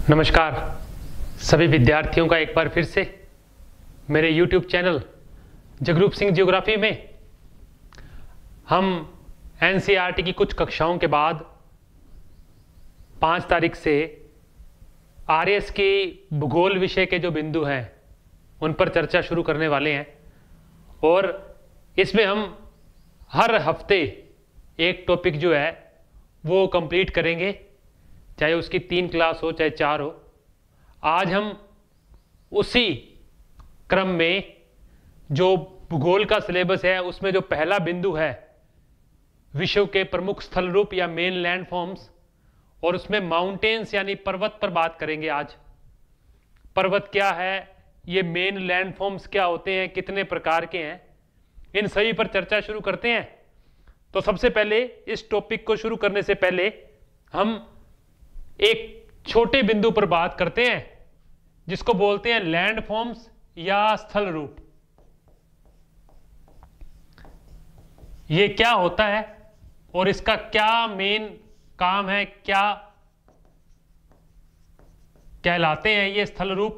नमस्कार सभी विद्यार्थियों का एक बार फिर से मेरे YouTube channel Jagroop Singh geography में हम NCERT की कुछ कक्षाओं के बाद 5 तारीख से RS की भूगोल विषय के जो बिंदु हैं उन पर चर्चा शुरू करने वाले हैं और इसमें हम हर हफ्ते एक टॉपिक जो है वो कंप्लीट करेंगे, चाहे उसकी 3 क्लास हो चाहे 4 हो। आज हम उसी क्रम में जो भूगोल का सिलेबस है उसमें जो पहला बिंदु है विश्व के प्रमुख स्थल रूप या मेन लैंड फॉर्म्स, और उसमें माउंटेन्स यानी पर्वत पर बात करेंगे। आज पर्वत क्या है, ये मेन लैंड फॉर्म्स क्या होते हैं, कितने प्रकार के हैं, इन सभी पर चर्चा शुरू करते हैं। तो सबसे पहले इस टॉपिक को शुरू करने से पहले हम एक छोटे बिंदु पर बात करते हैं जिसको बोलते हैं लैंड फॉर्म्स या स्थल रूप। ये क्या होता है और इसका क्या मेन काम है, क्या कहलाते हैं ये स्थल रूप।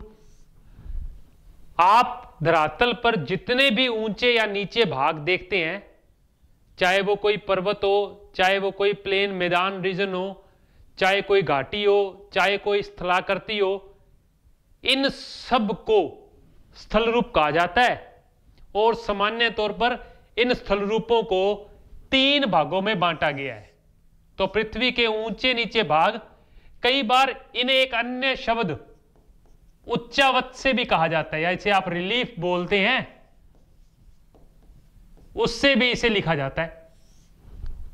आप धरातल पर जितने भी ऊंचे या नीचे भाग देखते हैं, चाहे वो कोई पर्वत हो, चाहे वो कोई प्लेन मैदान रीजन हो, चाहे कोई घाटी हो, चाहे कोई स्थलाकृति हो, इन सब को स्थल रूप कहा जाता है। और सामान्य तौर पर इन स्थल रूपों को 3 भागों में बांटा गया है। तो पृथ्वी के ऊंचे नीचे भाग, कई बार इन्हें एक अन्य शब्द उच्चावत से भी कहा जाता है, या इसे आप रिलीफ बोलते हैं, उससे भी इसे लिखा जाता है।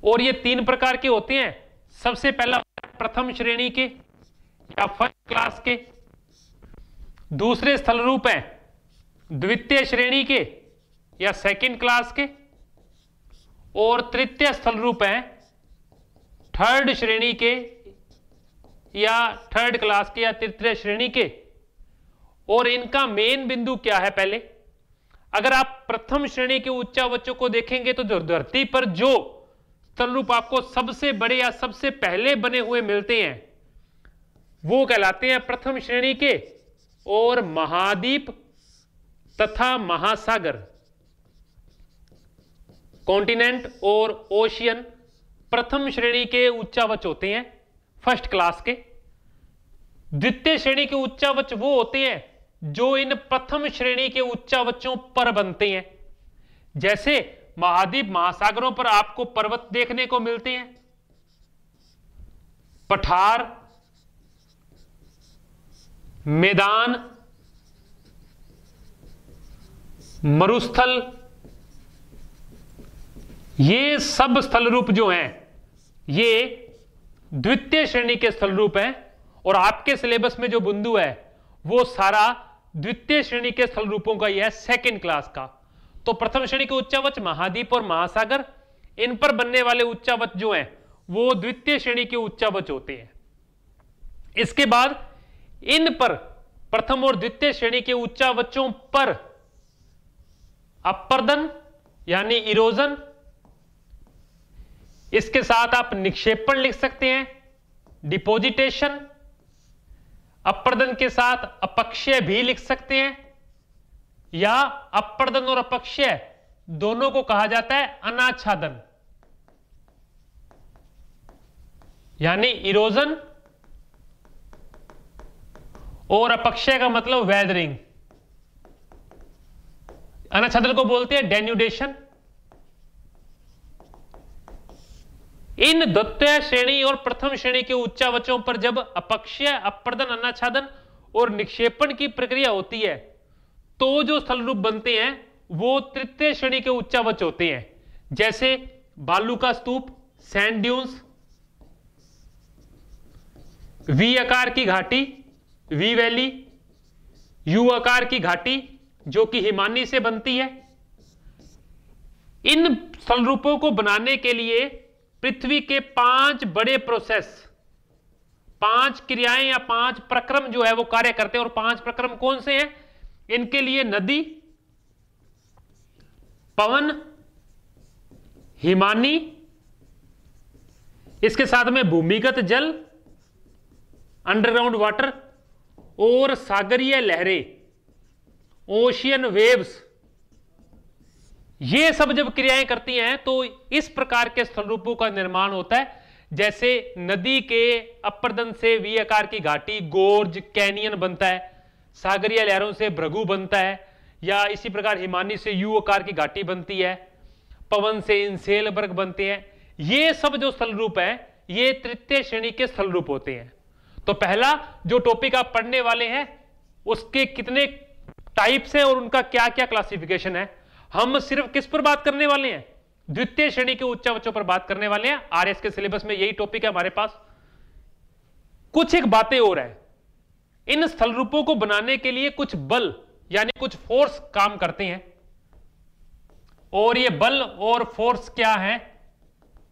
और ये 3 प्रकार के होते हैं। सबसे पहला प्रथम श्रेणी के या फर्स्ट क्लास के, दूसरे स्थल रूप हैं द्वितीय श्रेणी के या सेकंड क्लास के, और तृतीय स्थल रूप हैं थर्ड श्रेणी के या थर्ड क्लास के या तृतीय श्रेणी के। और इनका मेन बिंदु क्या है, पहले अगर आप प्रथम श्रेणी के उच्चावचों को देखेंगे तो धरती पर जो स्थल रूप आपको सबसे बड़े या सबसे पहले बने हुए मिलते हैं वो कहलाते हैं प्रथम श्रेणी के। और महाद्वीप तथा महासागर, कॉन्टिनेंट और ओशियन प्रथम श्रेणी के उच्चावच होते हैं, फर्स्ट क्लास के। द्वितीय श्रेणी के उच्चावच वो होते हैं जो इन प्रथम श्रेणी के उच्चावचों पर बनते हैं। जैसे महाद्वीप महासागरों पर आपको पर्वत देखने को मिलते हैं, पठार, मैदान, मरुस्थल, ये सब स्थल रूप जो हैं ये द्वितीय श्रेणी के स्थल रूप हैं। और आपके सिलेबस में जो बिंदु है वो सारा द्वितीय श्रेणी के स्थल रूपों का यह है, सेकंड क्लास का। तो प्रथम श्रेणी के उच्चावच महाद्वीप और महासागर, इन पर बनने वाले उच्चावच जो हैं वो द्वितीय श्रेणी के उच्चावच होते हैं। इसके बाद इन पर प्रथम और द्वितीय श्रेणी के उच्चावचों पर अपर्दन यानी इरोजन, इसके साथ आप निक्षेपण लिख सकते हैं, डिपोजिटेशन, अपर्दन के साथ अपक्षय भी लिख सकते हैं, या अपर्दन और अपक्षय दोनों को कहा जाता है अनाच्छादन यानी इरोजन, और अपक्षय का मतलब वेदरिंग। अनाच्छादन को बोलते हैं डेन्यूडेशन। इन द्वितीय श्रेणी और प्रथम श्रेणी के उच्चावचों पर जब अपक्षय, अपर्दन, अनाच्छादन और निक्षेपण की प्रक्रिया होती है तो जो स्थल रूप बनते हैं वो तृतीय श्रेणी के उच्चावच होते हैं। जैसे बालू का स्तूप, सैंड ड्यून्स, वी आकार की घाटी, वी वैली, यू आकार की घाटी जो कि हिमानी से बनती है। इन स्थल रूपों को बनाने के लिए पृथ्वी के 5 बड़े प्रोसेस, 5 क्रियाएं या 5 प्रक्रम जो है वो कार्य करते हैं। और 5 प्रक्रम कौन से हैं? इनके लिए नदी, पवन, हिमानी, इसके साथ में भूमिगत जल, अंडरग्राउंड वाटर और सागरीय लहरें, ओशियन वेव्स, ये सब जब क्रियाएं करती हैं तो इस प्रकार के स्थल रूपों का निर्माण होता है। जैसे नदी के अपरदन से वी आकार की घाटी गोर्ज कैनियन बनता है, सागरीय लहरों से भृगु बनता है, या इसी प्रकार हिमानी से यू आकार की घाटी बनती है, पवन से इंसेलबर्ग बनते हैं। ये सब जो स्थल रूप है ये तृतीय श्रेणी के स्थल रूप होते हैं। तो पहला जो टॉपिक आप पढ़ने वाले हैं उसके कितने टाइप्स हैं और उनका क्या क्या क्लासिफिकेशन है। हम सिर्फ किस पर बात करने वाले हैं? द्वितीय श्रेणी के उच्च बच्चों पर बात करने वाले हैं। आरएस के सिलेबस में यही टॉपिक है हमारे पास। कुछ एक बातें और है, इन स्थल रूपों को बनाने के लिए कुछ बल यानी कुछ फोर्स काम करते हैं, और ये बल और फोर्स क्या है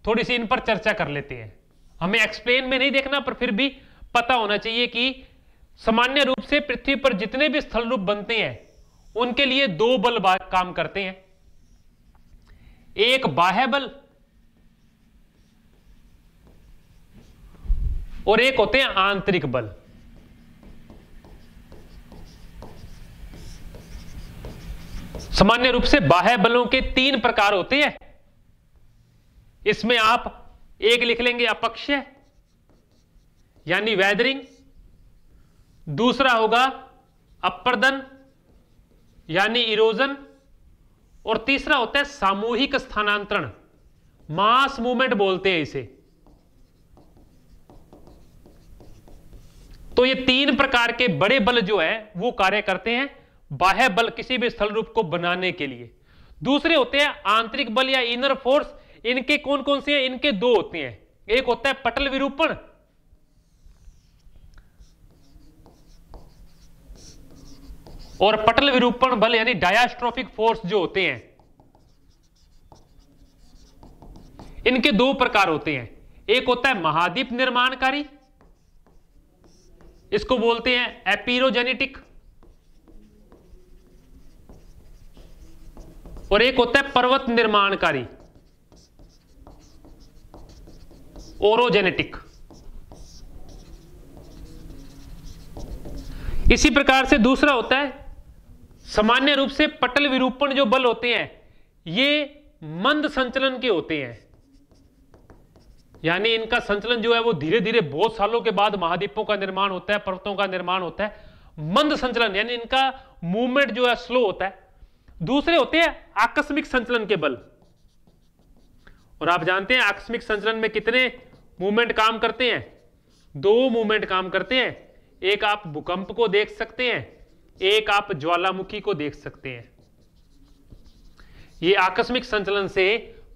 थोड़ी सी इन पर चर्चा कर लेते हैं। हमें एक्सप्लेन में नहीं देखना, पर फिर भी पता होना चाहिए कि सामान्य रूप से पृथ्वी पर जितने भी स्थल रूप बनते हैं उनके लिए दो बल काम करते हैं, एक बाह्य बल और एक होते हैं आंतरिक बल। सामान्य रूप से बाह्य बलों के तीन प्रकार होते हैं। इसमें आप एक लिख लेंगे अपक्षय यानी वेदरिंग, दूसरा होगा अपर्दन यानी इरोजन, और तीसरा होता है सामूहिक स्थानांतरण, मास मूवमेंट बोलते हैं इसे। तो ये तीन प्रकार के बड़े बल जो है वो कार्य करते हैं बाह्य बल किसी भी स्थल रूप को बनाने के लिए। दूसरे होते हैं आंतरिक बल या इनर फोर्स। इनके कौन कौन से हैं? इनके दो होते हैं, एक होता है पटल विरूपण और पटल विरूपण बल यानी डायास्ट्रोफिक फोर्स जो होते हैं, इनके दो प्रकार होते हैं। एक होता है महाद्वीप निर्माणकारी, इसको बोलते हैं एपिरोजेनेटिक, और एक होता है पर्वत निर्माणकारी ओरोजेनेटिक। इसी प्रकार से दूसरा होता है सामान्य रूप से पटल विरूपण जो बल होते हैं ये मंद संचलन के होते हैं, यानी इनका संचलन जो है वो धीरे धीरे बहुत सालों के बाद महाद्वीपों का निर्माण होता है, पर्वतों का निर्माण होता है। मंद संचलन यानी इनका मूवमेंट जो है स्लो होता है। दूसरे होते हैं आकस्मिक संचलन के बल, और आप जानते हैं आकस्मिक संचलन में कितने मूवमेंट काम करते हैं? दो मूवमेंट काम करते हैं। एक आप भूकंप को देख सकते हैं, एक आप ज्वालामुखी को देख सकते हैं। ये आकस्मिक संचलन से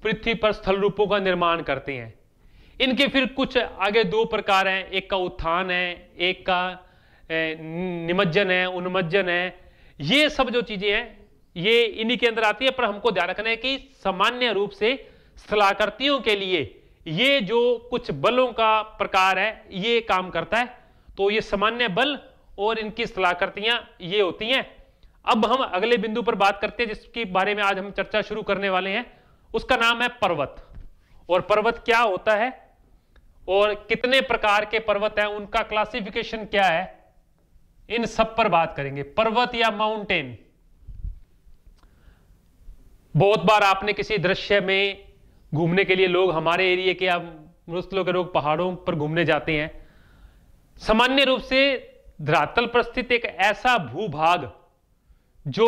पृथ्वी पर स्थल रूपों का निर्माण करते हैं। इनके फिर कुछ आगे दो प्रकार हैं, एक का उत्थान है, एक का निमज्जन है, उन्मज्जन है। ये सब जो चीजें हैं ये इन्हीं के अंदर आती है, पर हमको ध्यान रखना है कि सामान्य रूप से स्थलाकृतियों के लिए ये जो कुछ बलों का प्रकार है ये काम करता है। तो ये सामान्य बल और इनकी स्थलाकृतियां ये होती हैं। अब हम अगले बिंदु पर बात करते हैं जिसके बारे में आज हम चर्चा शुरू करने वाले हैं, उसका नाम है पर्वत। और पर्वत क्या होता है और कितने प्रकार के पर्वत हैं, उनका क्लासिफिकेशन क्या है, इन सब पर बात करेंगे। पर्वत या माउंटेन, बहुत बार आपने किसी दृश्य में घूमने के लिए लोग हमारे एरिया के या मुस्लिमों के लोग पहाड़ों पर घूमने जाते हैं। सामान्य रूप से धरातल पर स्थित एक ऐसा भूभाग जो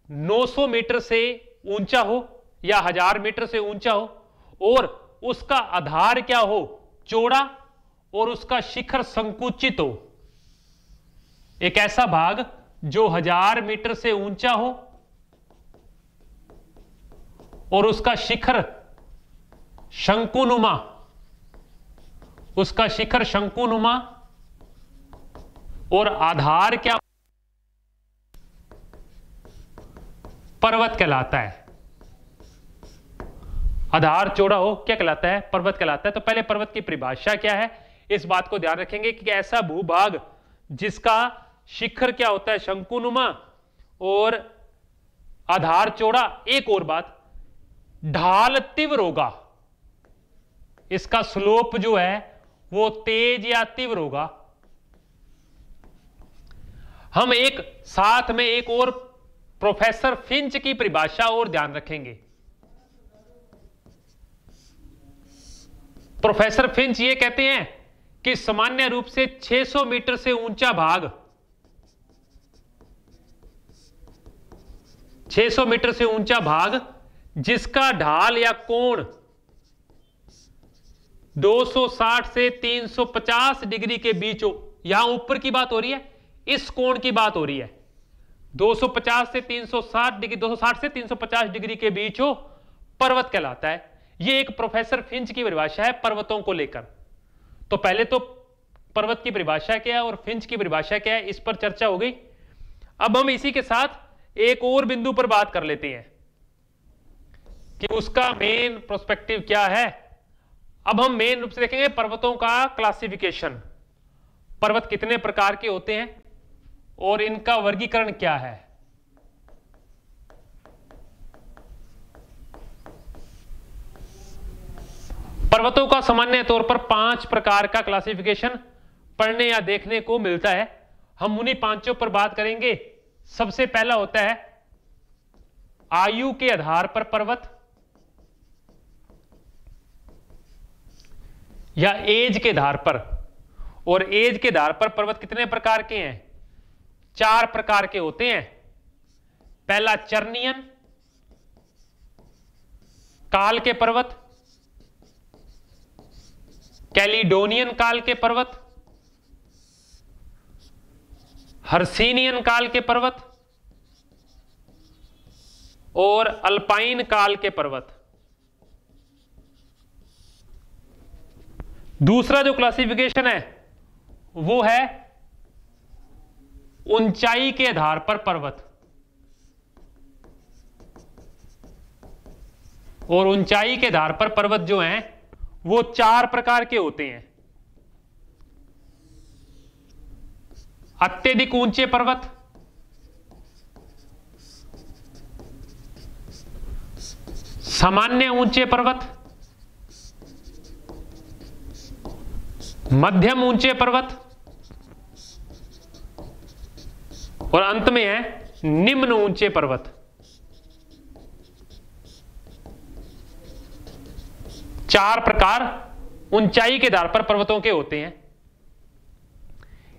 900 मीटर से ऊंचा हो या 1000 मीटर से ऊंचा हो और उसका आधार क्या हो, चौड़ा, और उसका शिखर संकुचित हो। एक ऐसा भाग जो 1000 मीटर से ऊंचा हो और उसका शिखर शंकुनुमा, उसका शिखर शंकुनुमा और आधार क्या, पर्वत कहलाता है। आधार चौड़ा हो क्या कहलाता है, पर्वत कहलाता है। तो पहले पर्वत की परिभाषा क्या है इस बात को ध्यान रखेंगे कि ऐसा भूभाग जिसका शिखर क्या होता है, शंकुनुमा, और आधार चौड़ा। एक और बात, ढाल तीव्र होगा, इसका स्लोप जो है वो तेज या तीव्र होगा। हम एक साथ में एक और प्रोफेसर फिंच की परिभाषा और ध्यान रखेंगे। प्रोफेसर फिंच ये कहते हैं कि सामान्य रूप से 600 मीटर से ऊंचा भाग, 600 मीटर से ऊंचा भाग जिसका ढाल या कोण 260 से 350 डिग्री के बीच हो, यहां ऊपर की बात हो रही है, इस कोण की बात हो रही है, 250 से 360 डिग्री, 260 से 350 डिग्री के बीच हो, पर्वत कहलाता है। यह एक प्रोफेसर फिंच की परिभाषा है पर्वतों को लेकर। तो पहले तो पर्वत की परिभाषा क्या है और फिंच की परिभाषा क्या है, इस पर चर्चा हो गई। अब हम इसी के साथ एक और बिंदु पर बात कर लेते हैं कि उसका मेन प्रोस्पेक्टिव क्या है। अब हम मेन रूप से देखेंगे पर्वतों का क्लासिफिकेशन, पर्वत कितने प्रकार के होते हैं और इनका वर्गीकरण क्या है। पर्वतों का सामान्य तौर पर 5 प्रकार का क्लासिफिकेशन पढ़ने या देखने को मिलता है। हम उन्हीं 5 पर बात करेंगे। सबसे पहला होता है आयु के आधार पर पर्वत या एज के आधार पर। और एज के आधार पर पर्वत कितने प्रकार के हैं? 4 प्रकार के होते हैं। पहला चर्नियन काल के पर्वत, कैलिडोनियन काल के पर्वत, हर्सिनियन काल के पर्वत और अल्पाइन काल के पर्वत। दूसरा जो क्लासिफिकेशन है वो है ऊंचाई के आधार पर पर्वत। और ऊंचाई के आधार पर पर्वत जो हैं वो 4 प्रकार के होते हैं। अत्यधिक ऊंचे पर्वत, सामान्य ऊंचे पर्वत, मध्यम ऊंचे पर्वत और अंत में है निम्न ऊंचे पर्वत। 4 प्रकार ऊंचाई के आधार पर पर्वतों के होते हैं।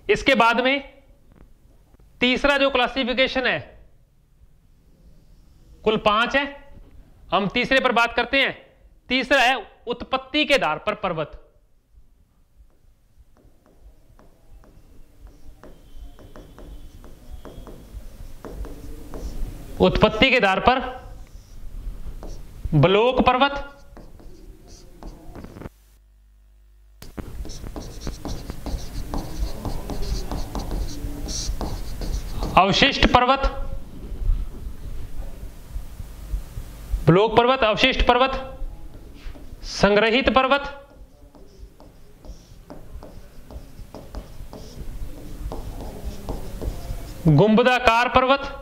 इसके बाद में तीसरा जो क्लासिफिकेशन है, कुल 5 है, हम तीसरे पर बात करते हैं। तीसरा है उत्पत्ति के आधार पर पर्वत। उत्पत्ति के आधार पर ब्लॉक पर्वत, अवशिष्ट पर्वत, ब्लॉक पर्वत, अवशिष्ट पर्वत, संग्रहित पर्वत, गुंबदाकार पर्वत,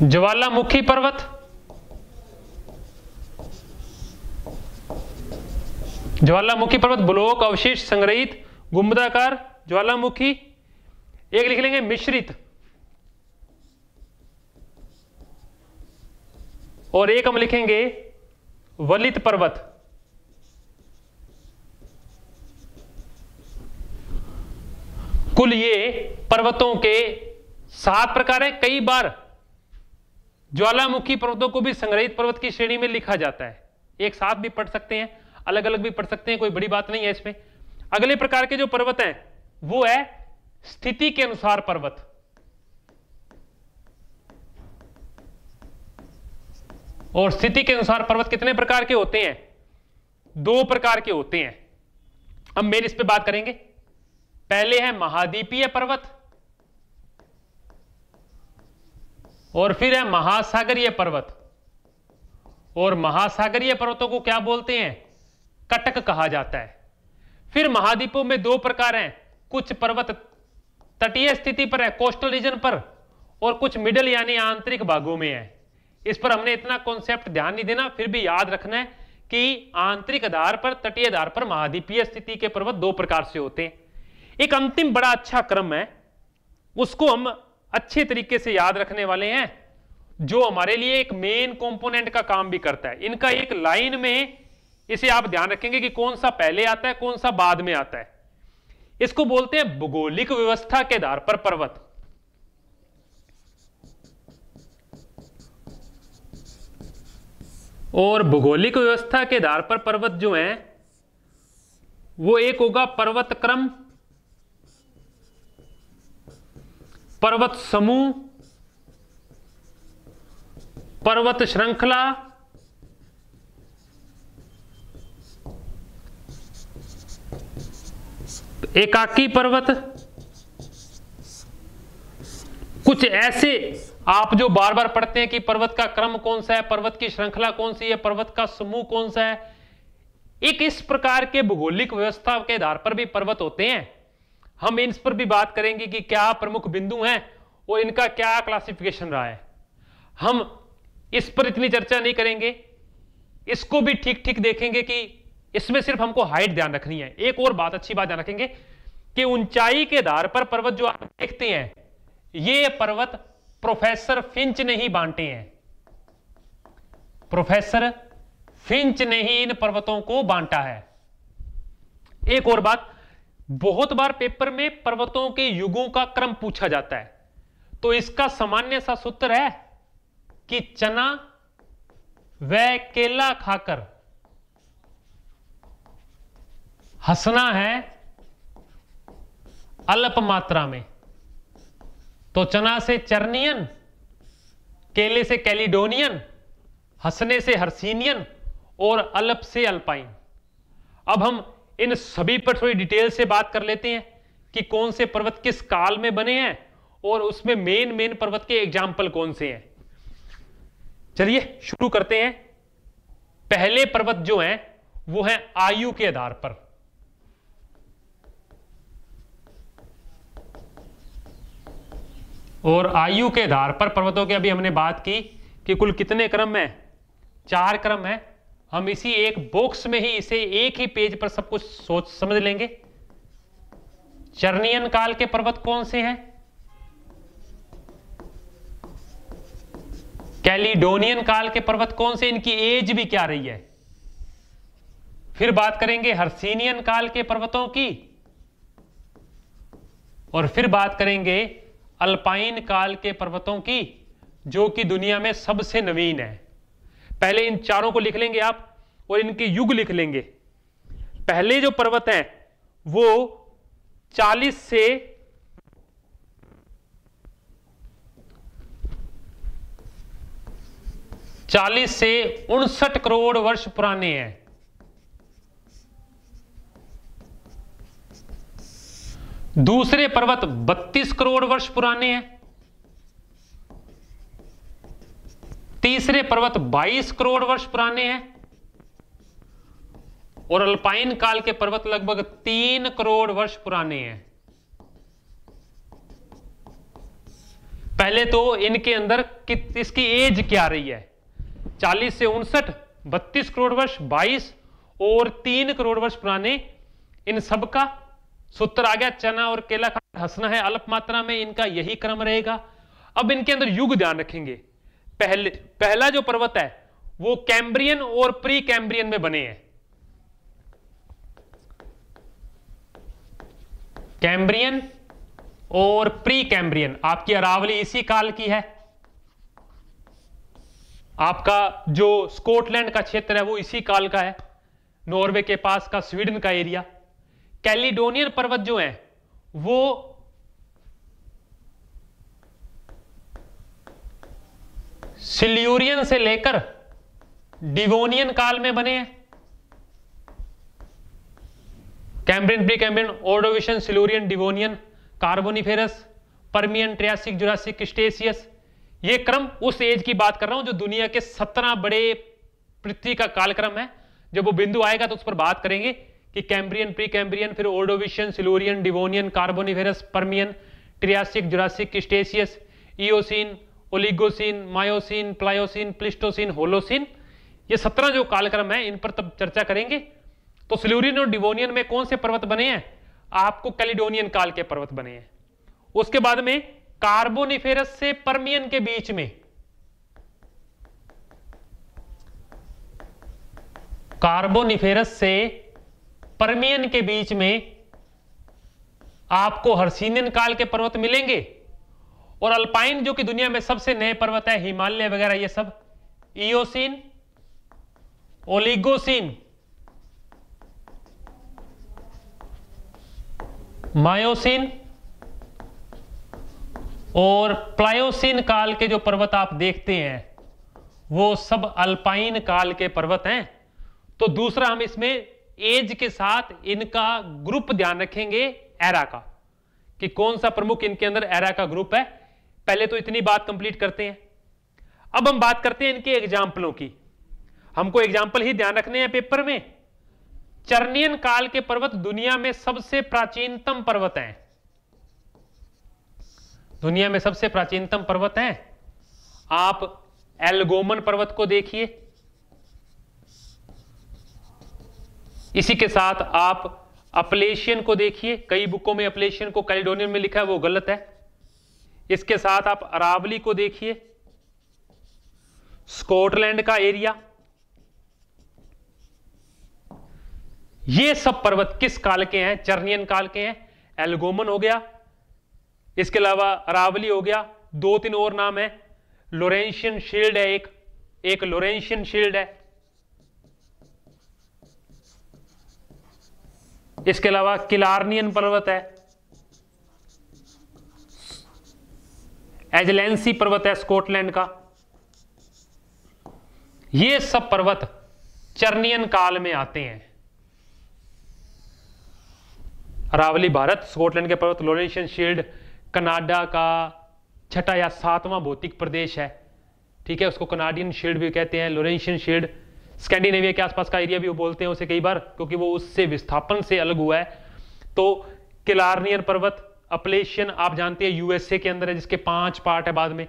ज्वालामुखी पर्वत, ज्वालामुखी पर्वत, ब्लॉक, अवशिष्ट, संग्रहित, गुंबदाकार, ज्वालामुखी। एक लिख लेंगे मिश्रित, और एक हम लिखेंगे वलित पर्वत। कुल ये पर्वतों के 7 प्रकार है। कई बार ज्वालामुखी पर्वतों को भी संग्रहित पर्वत की श्रेणी में लिखा जाता है। एक साथ भी पढ़ सकते हैं, अलग अलग भी पढ़ सकते हैं, कोई बड़ी बात नहीं है इसमें। अगले प्रकार के जो पर्वत हैं वो है स्थिति के अनुसार पर्वत। और स्थिति के अनुसार पर्वत कितने प्रकार के होते हैं? 2 प्रकार के होते हैं। अब मेरे इस पे बात करेंगे। पहले है महाद्वीपीय पर्वत और फिर है महासागरीय पर्वत। और महासागरीय पर्वतों को क्या बोलते हैं? कटक कहा जाता है। फिर महाद्वीपों में 2 प्रकार हैं। कुछ पर्वत तटीय स्थिति पर है, कोस्टल रीजन पर, और कुछ मिडल यानी आंतरिक भागों में है। इस पर हमने इतना कॉन्सेप्ट ध्यान नहीं देना, फिर भी याद रखना है कि आंतरिक आधार पर, तटीय आधार पर महाद्वीपीय स्थिति के पर्वत 2 प्रकार से होते हैं। एक अंतिम बड़ा अच्छा क्रम है, उसको हम अच्छे तरीके से याद रखने वाले हैं, जो हमारे लिए एक मेन कंपोनेंट का काम भी करता है। इनका एक लाइन में इसे आप ध्यान रखेंगे कि कौन सा पहले आता है, कौन सा बाद में आता है। इसको बोलते हैं भौगोलिक व्यवस्था के आधार पर पर्वत। और भौगोलिक व्यवस्था के आधार पर पर्वत जो है वो एक होगा पर्वत क्रम, पर्वत समूह, पर्वत श्रृंखला, एकाकी पर्वत। कुछ ऐसे आप जो बार बार पढ़ते हैं कि पर्वत का क्रम कौन सा है, पर्वत की श्रृंखला कौन सी है, पर्वत का समूह कौन सा है, एक इस प्रकार के भौगोलिक व्यवस्था के आधार पर भी पर्वत होते हैं। हम इन पर भी बात करेंगे कि क्या प्रमुख बिंदु हैं और इनका क्या क्लासिफिकेशन रहा है। हम इस पर इतनी चर्चा नहीं करेंगे, इसको भी ठीक ठीक देखेंगे कि इसमें सिर्फ हमको हाइट ध्यान रखनी है। एक और बात, अच्छी बात ध्यान रखेंगे कि ऊंचाई के आधार पर पर्वत जो आप देखते हैं, ये पर्वत प्रोफेसर फिंच ने ही बांटे हैं। प्रोफेसर फिंच ने ही इन पर्वतों को बांटा है। एक और बात, बहुत बार पेपर में पर्वतों के युगों का क्रम पूछा जाता है, तो इसका सामान्य सा सूत्र है कि चना व केला खाकर हंसना है अल्प मात्रा में। तो चना से चर्नियन, केले से कैलिडोनियन, हंसने से हर्सीनियन और अल्प से अल्पाइन। अब हम इन सभी पर थोड़ी डिटेल से बात कर लेते हैं कि कौन से पर्वत किस काल में बने हैं और उसमें मेन पर्वत के एग्जाम्पल कौन से हैं। चलिए शुरू करते हैं। पहले पर्वत जो हैं वो हैं आयु के आधार पर। और आयु के आधार पर पर्वतों की अभी हमने बात की कि कुल कितने क्रम हैं, 4 क्रम है। हम इसी एक बॉक्स में ही इसे एक ही पेज पर सब कुछ सोच समझ लेंगे। चर्नियन काल के पर्वत कौन से हैं, कैलिडोनियन काल के पर्वत कौन से, इनकी एज भी क्या रही है। फिर बात करेंगे हर्सीनियन काल के पर्वतों की, और फिर बात करेंगे अल्पाइन काल के पर्वतों की, जो कि दुनिया में सबसे नवीन है। पहले इन चारों को लिख लेंगे आप और इनके युग लिख लेंगे। पहले जो पर्वत हैं वो 40 से 59 करोड़ वर्ष पुराने हैं। दूसरे पर्वत 32 करोड़ वर्ष पुराने हैं। तीसरे पर्वत 22 करोड़ वर्ष पुराने हैं। और अल्पाइन काल के पर्वत लगभग 3 करोड़ वर्ष पुराने हैं। पहले तो इनके अंदर इसकी एज क्या रही है, 40 से 59, 32 करोड़ वर्ष, 22 और 3 करोड़ वर्ष पुराने। इन सब का सूत्र आ गया, चना और केला हंसना है अल्प मात्रा में, इनका यही क्रम रहेगा। अब इनके अंदर युग ध्यान रखेंगे। पहला जो पर्वत है वो कैम्ब्रियन और प्री कैम्ब्रियन में बने हैं। कैम्ब्रियन और प्री कैम्ब्रियन। आपकी अरावली इसी काल की है। आपका जो स्कॉटलैंड का क्षेत्र है वो इसी काल का है, नॉर्वे के पास का स्वीडन का एरिया। कैलिडोनियन पर्वत जो है वो सिल्यूरियन से लेकर डिवोनियन काल में बने हैं। Cambrian, pre Cambrian, Ordovician, Silurian, Devonian, Carboniferous, Permian, Triassic, Jurassic, Cretaceous. ये क्रम उस एज की बात कर रहा हूं जो दुनिया के 17 बड़े पृथ्वी का कालक्रम है। जब वो बिंदु आएगा तो उस पर बात करेंगे कि कैम्ब्रियन, प्री कैम्ब्रियन, फिर Ordovician, Silurian, Devonian, Carboniferous, Permian, Triassic, Jurassic, Cretaceous, Eocene, Oligocene, Miocene, Pliocene, Pleistocene, Holocene. ये 17 जो कालक्रम है इन पर तब चर्चा करेंगे। तो सिल्यूरियन और डिवोनियन में कौन से पर्वत बने हैं, आपको कैलिडोनियन काल के पर्वत बने हैं। उसके बाद में कार्बोनिफेरस से पर्मियन के बीच में, कार्बोनिफेरस से पर्मियन के बीच में आपको हर्सिनियन काल के पर्वत मिलेंगे। और अल्पाइन जो कि दुनिया में सबसे नए पर्वत है, हिमालय वगैरह, ये सब इयोसीन, ओलिगोसीन, मायोसीन और प्लायोसीन काल के जो पर्वत आप देखते हैं वो सब अल्पाइन काल के पर्वत हैं। तो दूसरा हम इसमें एज के साथ इनका ग्रुप ध्यान रखेंगे एरा का, कि कौन सा प्रमुख इनके अंदर एरा का ग्रुप है। पहले तो इतनी बात कंप्लीट करते हैं। अब हम बात करते हैं इनके एग्जाम्पलों की। हमको एग्जाम्पल ही ध्यान रखने हैं पेपर में। चर्नियन काल के पर्वत दुनिया में सबसे प्राचीनतम पर्वत हैं। दुनिया में सबसे प्राचीनतम पर्वत हैं। आप एल्गोमन पर्वत को देखिए, इसी के साथ आप अपलेशियन को देखिए। कई बुकों में अपलेशियन को कैलिडोनियन में लिखा है, वो गलत है। इसके साथ आप अरावली को देखिए, स्कॉटलैंड का एरिया। ये सब पर्वत किस काल के हैं? चर्नियन काल के हैं। एल्गोमन हो गया, इसके अलावा अरावली हो गया, दो तीन और नाम है। लोरेंशियन शील्ड है, एक लोरेंशियन शील्ड है। इसके अलावा किलार्नियन पर्वत है, एजलेंसी पर्वत है स्कॉटलैंड का। ये सब पर्वत चर्नियन काल में आते हैं। अरावली भारत, स्कॉटलैंड के पर्वत, लोरेंशियन शील्ड कनाडा का छठा या सातवां भौतिक प्रदेश है, ठीक है, उसको कनाडियन शील्ड भी कहते हैं। लोरेंशियन शील्ड स्कैंडिनेविया के आसपास का एरिया भी वो बोलते हैं उसे कई बार, क्योंकि वो उससे विस्थापन से अलग हुआ है। तो किलार्नियन पर्वत, अपलेशियन आप जानते हैं यूएसए के अंदर है, जिसके 5 पार्ट है बाद में।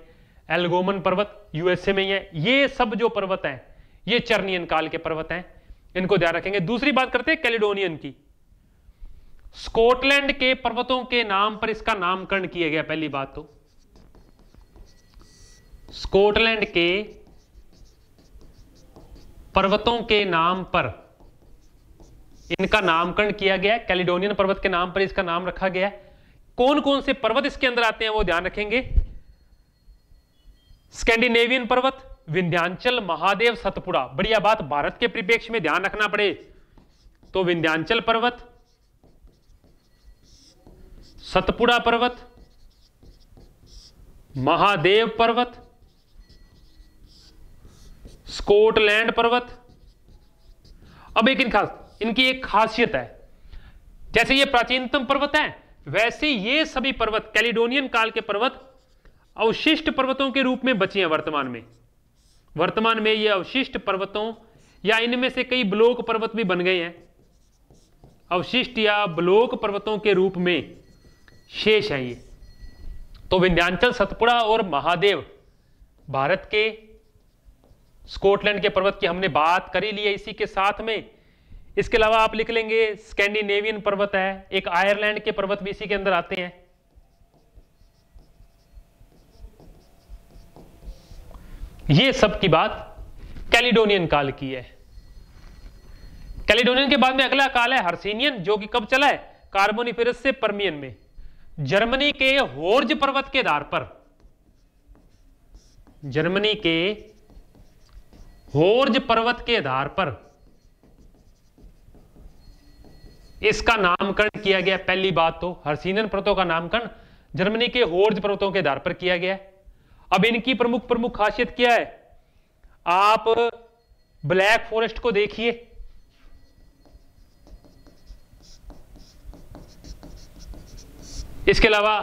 एल्गोमन पर्वत यूएसए में ही है। ये सब जो पर्वत हैं ये चर्नियन काल के पर्वत हैं, इनको ध्यान रखेंगे। दूसरी बात करते हैं कैलिडोनियन की। स्कॉटलैंड के पर्वतों के नाम पर इसका नामकरण किया गया। पहली बात तो स्कॉटलैंड के पर्वतों के नाम पर इनका नामकरण किया गया। कैलिडोनियन पर्वत के नाम पर इसका नाम रखा गया। कौन कौन से पर्वत इसके अंदर आते हैं वो ध्यान रखेंगे। स्कैंडिनेवियन पर्वत, विंध्याचल, महादेव, सतपुड़ा। बढ़िया बात, भारत के परिप्रेक्ष्य में ध्यान रखना पड़े तो विंध्याचल पर्वत, सतपुड़ा पर्वत, महादेव पर्वत, स्कॉटलैंड पर्वत। अब एक इनकी एक खासियत है, जैसे ये प्राचीनतम पर्वत है वैसे ये सभी पर्वत, कैलिडोनियन काल के पर्वत अवशिष्ट पर्वतों के रूप में बचे हैं वर्तमान में ये अवशिष्ट पर्वतों या इनमें से कई ब्लॉक पर्वत भी बन गए हैं। अवशिष्ट या ब्लॉक पर्वतों के रूप में शेष है ये। तो विंध्याचल, सतपुड़ा और महादेव भारत के, स्कॉटलैंड के पर्वत की हमने बात करी ली है इसी के साथ में। इसके अलावा आप लिख लेंगे स्कैंडिनेवियन पर्वत है, एक आयरलैंड के पर्वत भी इसी के अंदर आते हैं। ये सब की बात कैलिडोनियन काल की है। कैलिडोनियन के बाद में अगला काल है हर्सिनियन, जो कि कब चला है? कार्बोनिफेरस से पर्मियन में। जर्मनी के होर्ज पर्वत के आधार पर, जर्मनी के होर्ज पर्वत के आधार पर इसका नामकरण किया गया। पहली बात तो हर्सिनियन पर्वतों का नामकरण जर्मनी के होर्ज पर्वतों के आधार पर किया गया। अब इनकी प्रमुख खासियत क्या है? आप ब्लैक फॉरेस्ट को देखिए, इसके अलावा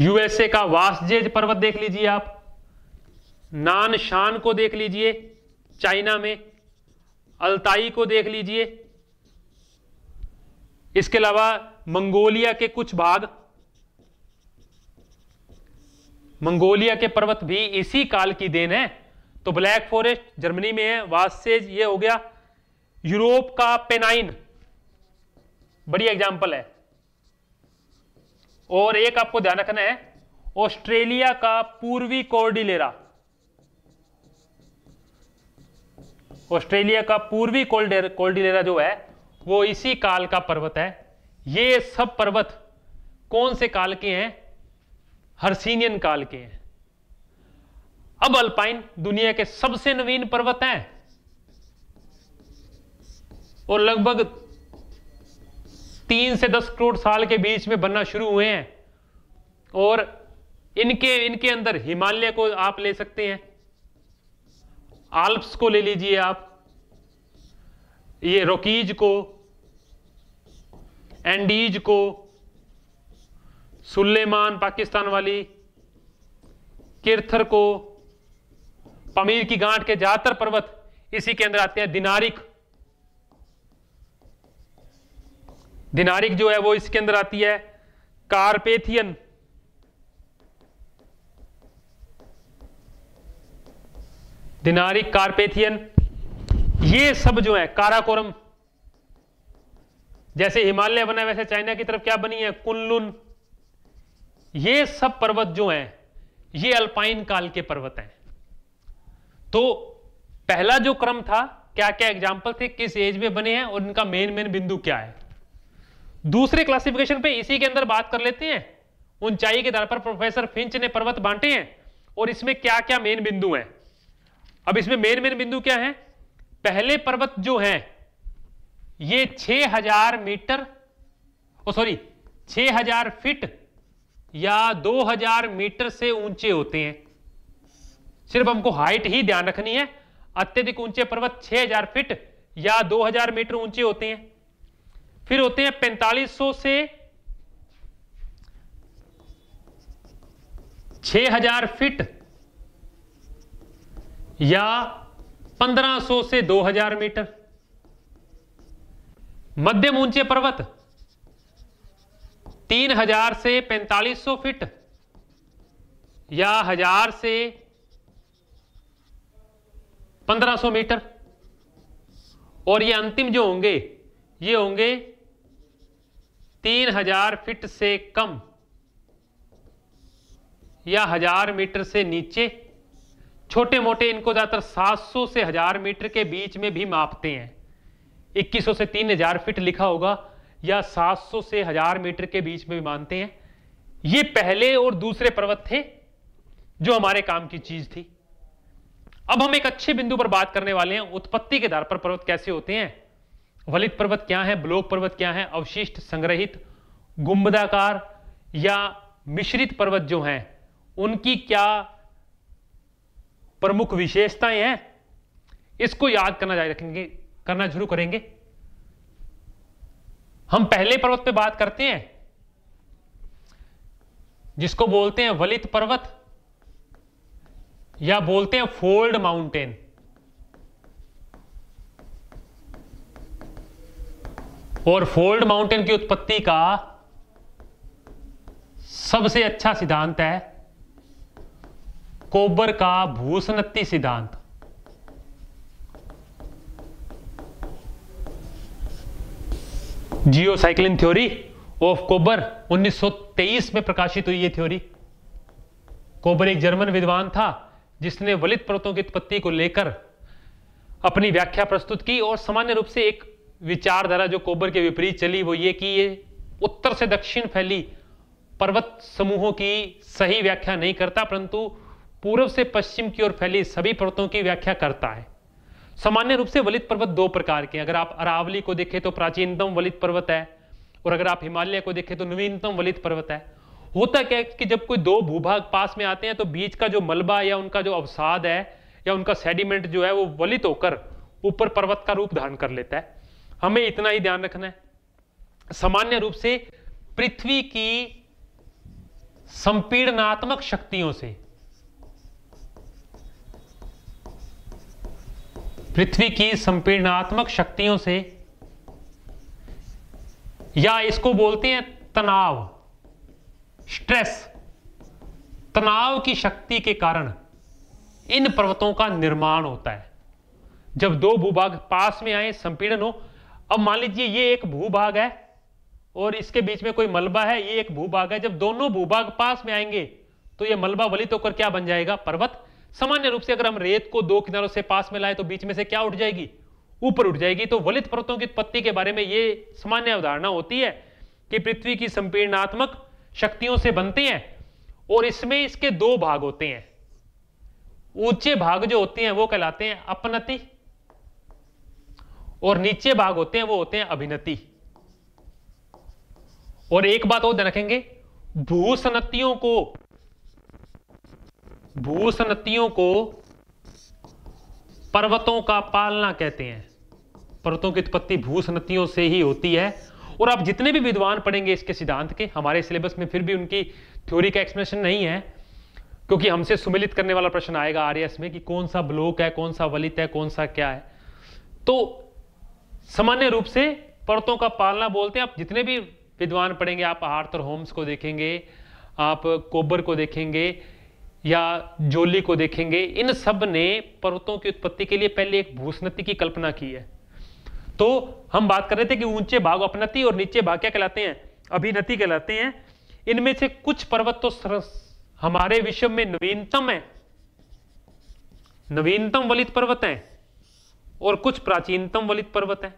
यूएसए का वासजेज पर्वत देख लीजिए, आप नानशान को देख लीजिए चाइना में, अल्ताई को देख लीजिए। इसके अलावा मंगोलिया के कुछ भाग, मंगोलिया के पर्वत भी इसी काल की देन है। तो ब्लैक फॉरेस्ट जर्मनी में है, वासजेज ये हो गया। यूरोप का पेनाइन बढ़िया एग्जांपल है, और एक आपको ध्यान रखना है, ऑस्ट्रेलिया का पूर्वी कॉर्डिलेरा, ऑस्ट्रेलिया का पूर्वी कॉर्डिलेरा जो है वो इसी काल का पर्वत है। ये सब पर्वत कौन से काल के हैं? हर्सिनियन काल के हैं। अब अल्पाइन दुनिया के सबसे नवीन पर्वत हैं और लगभग 3 से 10 करोड़ साल के बीच में बनना शुरू हुए हैं। और इनके अंदर हिमालय को आप ले सकते हैं, आल्प्स को ले लीजिए आप, ये रॉकीज को, एंडीज को, सुलेमान पाकिस्तान वाली, किरथर को, पमीर की गांठ के ज्यादातर पर्वत इसी के अंदर आते हैं। दिनारिक जो है वो इसके अंदर आती है। कारपेथियन, दिनारिक, कारपेथियन, ये सब जो है, काराकोरम, जैसे हिमालय बना वैसे चाइना की तरफ क्या बनी है? कुनलुन। ये सब पर्वत जो हैं ये अल्पाइन काल के पर्वत हैं। तो पहला जो क्रम था, क्या क्या एग्जाम्पल थे, किस एज में बने हैं और इनका मेन बिंदु क्या है। दूसरे क्लासिफिकेशन पे इसी के अंदर बात कर लेते हैं। ऊंचाई के आधार पर प्रोफेसर फिंच ने पर्वत बांटे हैं और इसमें क्या क्या मेन बिंदु हैं। अब इसमें मेन बिंदु क्या है? पहले पर्वत जो हैं ये 6000 मीटर, 6000 फीट या 2000 मीटर से ऊंचे होते हैं। सिर्फ हमको हाइट ही ध्यान रखनी है। अत्यधिक ऊंचे पर्वत 6000 फीट या 2000 मीटर ऊंचे होते हैं। फिर होते हैं 4500 से 6000 फीट या 1500 से 2000 मीटर। मध्यम ऊंचे पर्वत 3000 से 4500 फीट या 1000 से 1500 मीटर। और ये अंतिम जो होंगे ये होंगे 3000 फीट से कम या 1000 मीटर से नीचे। छोटे मोटे इनको ज्यादातर 700 से 1000 मीटर के बीच में भी मापते हैं। 2100 से 3000 फीट लिखा होगा या 700 से 1000 मीटर के बीच में भी मानते हैं। ये पहले और दूसरे पर्वत थे जो हमारे काम की चीज थी। अब हम एक अच्छे बिंदु पर बात करने वाले हैं, उत्पत्ति के आधार पर पर्वत कैसे होते हैं। वलित पर्वत क्या है, ब्लॉक पर्वत क्या है, अवशिष्ट, संग्रहित, गुंबदाकार या मिश्रित पर्वत जो हैं उनकी क्या प्रमुख विशेषताएं हैं, इसको याद करना जारी रखेंगे, करना शुरू करेंगे। हम पहले पर्वत पे बात करते हैं जिसको बोलते हैं वलित पर्वत या बोलते हैं फोल्ड माउंटेन। और फोल्ड माउंटेन की उत्पत्ति का सबसे अच्छा सिद्धांत है कोबर का भूसनत्ती सिद्धांत। जियोसाइक्लिन थ्योरी ऑफ कोबर 1923 में प्रकाशित हुई ये थ्योरी। कोबर एक जर्मन विद्वान था जिसने वलित पर्वतों की उत्पत्ति को लेकर अपनी व्याख्या प्रस्तुत की। और सामान्य रूप से एक विचारधारा जो कोबर के विपरीत चली वो ये कि ये उत्तर से दक्षिण फैली पर्वत समूहों की सही व्याख्या नहीं करता, परंतु पूर्व से पश्चिम की ओर फैली सभी पर्वतों की व्याख्या करता है। सामान्य रूप से वलित पर्वत दो प्रकार के हैं। अगर आप अरावली को देखें तो प्राचीनतम वलित पर्वत है, और अगर आप हिमालय को देखें तो नवीनतम वलित पर्वत है। होता क्या है कि जब कोई दो भूभाग पास में आते हैं तो बीच का जो मलबा या उनका जो अवसाद है या उनका सेडिमेंट जो है वो वलित होकर ऊपर पर्वत का रूप धारण कर लेता है। हमें इतना ही ध्यान रखना है। सामान्य रूप से पृथ्वी की संपीड़नात्मक शक्तियों से, पृथ्वी की संपीड़नात्मक शक्तियों से या इसको बोलते हैं तनाव, स्ट्रेस, तनाव की शक्ति के कारण इन पर्वतों का निर्माण होता है। जब दो भूभाग पास में आए, संपीड़न हो। अब मान लीजिए ये एक भूभाग है और इसके बीच में कोई मलबा है, ये एक भूभाग है। जब दोनों भूभाग पास में आएंगे तो ये मलबा वलित होकर क्या बन जाएगा? पर्वत। सामान्य रूप से अगर हम रेत को दो किनारों से पास में लाए तो बीच में से क्या उठ जाएगी? ऊपर उठ जाएगी। तो वलित पर्वतों की उत्पत्ति के बारे में ये सामान्य अवधारणा होती है कि पृथ्वी की संपीड़नात्मक शक्तियों से बनते हैं और इसमें इसके दो भाग होते हैं। ऊंचे भाग जो होते हैं वो कहलाते हैं अपनति और नीचे भाग होते हैं वो होते हैं अभिनति। और एक बात और ध्यान रखेंगे, भूसनतियों को पर्वतों का पालना कहते हैं। पर्वतों की उत्पत्ति भूसनतियों से ही होती है। और आप जितने भी विद्वान पढ़ेंगे इसके सिद्धांत के, हमारे सिलेबस में फिर भी उनकी थ्योरी का एक्सप्लेनेशन नहीं है, क्योंकि हमसे सुमेलित करने वाला प्रश्न आएगा आरएस में कि कौन सा ब्लॉक है, कौन सा वलित है, कौन सा क्या है। तो सामान्य रूप से पर्वतों का पालना बोलते हैं। आप जितने भी विद्वान पढ़ेंगे, आप आर्थर होम्स को देखेंगे, आप कोबर को देखेंगे या जोली को देखेंगे, इन सब ने पर्वतों की उत्पत्ति के लिए पहले एक भूसनति की कल्पना की है। तो हम बात कर रहे थे कि ऊंचे भाग अपनति और नीचे भाग क्या कहलाते हैं? अभिनति कहलाते हैं। इनमें से कुछ पर्वत तो हमारे विश्व में नवीनतम है, नवीनतम वलित पर्वत है, और कुछ प्राचीनतम वलित पर्वत है।